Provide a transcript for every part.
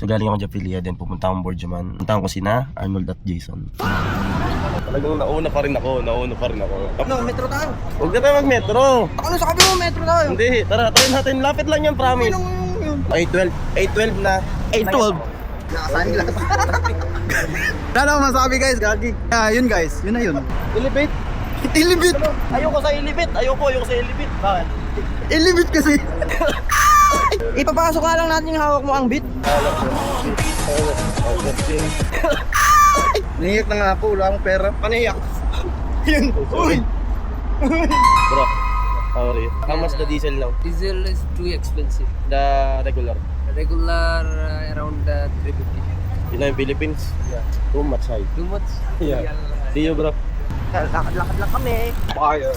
So galing ako Japilia, then pupunta akong Borjaman. Punta ko sina Arnold at Jason. Talagang nauna pa rin ako. No, metro tayo. Huwag na tayo mag-metro. Ano sabi mo, metro tayo? Hindi, tara, try natin. Lapit lang yan, promise. 812 na. 812. Nakasunglass. Wala akong masabi guys, gagi. Yun guys, yun na yun. Elevate. Ilibit! Ayoko sa elevate. Ayoko sa elevate. Bakit? Ilibit kasi. Ipapasok nga lang natin yung hawak mo ang bit. Naiyak na nga ako, wala akong pera. Paniyak. Yun. Uy! Bro, sorry. How much the diesel now? Diesel is too expensive. The regular. Regular around 350. Yun na yung Philippines. Yeah. Too much high. Too much? Yeah. Di yun, bro. Lakad-lakad lang kami. Fire.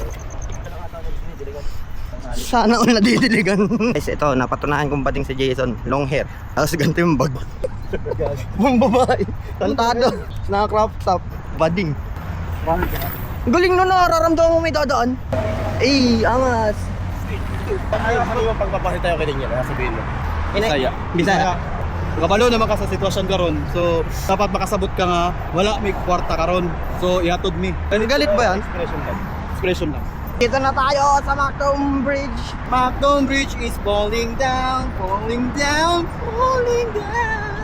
Sana all nadidiligan. Guys, ito, napatunayan kong bating si Jason. Long hair. Tapos ganito yung bag. Mga babae. Tantado. Naka-crop top. Bading. Galing nun, nararamdaman mo may dadaan. Angas. Ano yung pagpapakita tayo kanya? Sabihin mo. Bisaya. Bisaya. Kabalo naman ka sa sitwasyon karon. So dapat makasabot ka nga wala may kwarta karon. So ihatod mi. Galit ba yan? Expression lang. Dito na tayo sa Macdom Bridge. Macdon Bridge is falling down, falling down, falling down.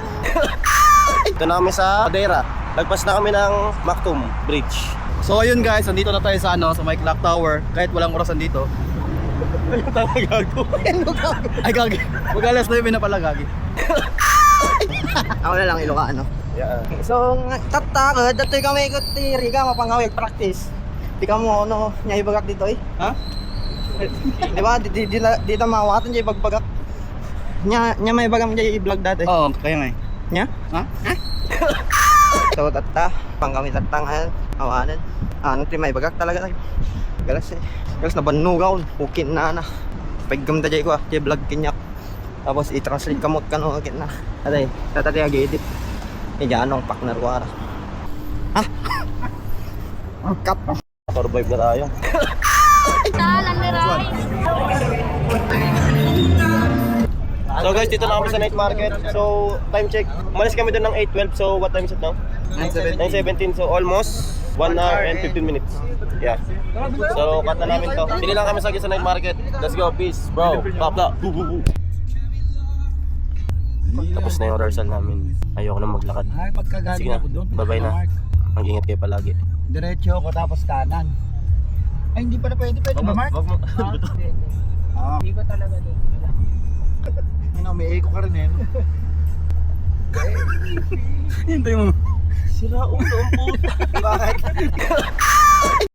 Ito na kami sa Madeira. Lagpas na kami ng Mactum Bridge. So ayun guys, andito na tayo sa sa may clock tower. Kahit walang orasan dito. Ayun tama gago. Ay gagi. Mag-alas na yun na pala gagi. Ako na lang Ilocano. Yeah. So, tatakad, dati kami ikot Riga, mapangawig practice. Di ka mo, niya ibagak dito eh. Ha? Di ba? Dito mawatan niya ibagbagak. Niya may bagam niya i-vlog dati. Oo, kaya nga eh. Niya? Ha? So, pang kami tatangan, awanan. Ano, may bagak talaga. Galas eh. Galas na banugaw, pukin na. Pagkam da jay ko jay vlog kinyak. Tapos i-translate kamot ka no na. Atay, tatati ag-edit. Medya anong pak na ruwara. Ha? Cut. Survive na tayo. So guys, dito na kami sa night market. So, time check. Umalis kami doon ng 8:12. So, what time is it now? 9:17. So, almost 1 hour and 15 minutes. Yeah. So, cut na namin to. Pili lang kami sa night market. Let's go. Peace, bro. Pabla. Tapos na yung rehearsal namin. Ayoko na maglakad. Ay, pagkagaling Sige na. Bye-bye na. Mag-ingat kayo palagi. Diretso ko tapos kanan. Ay, hindi pa na pwede ba, Mark? Wag mo. Hindi ko talaga doon. May echo ka rin eh. Hintay mo. Sira ulo ang puta. Bakit?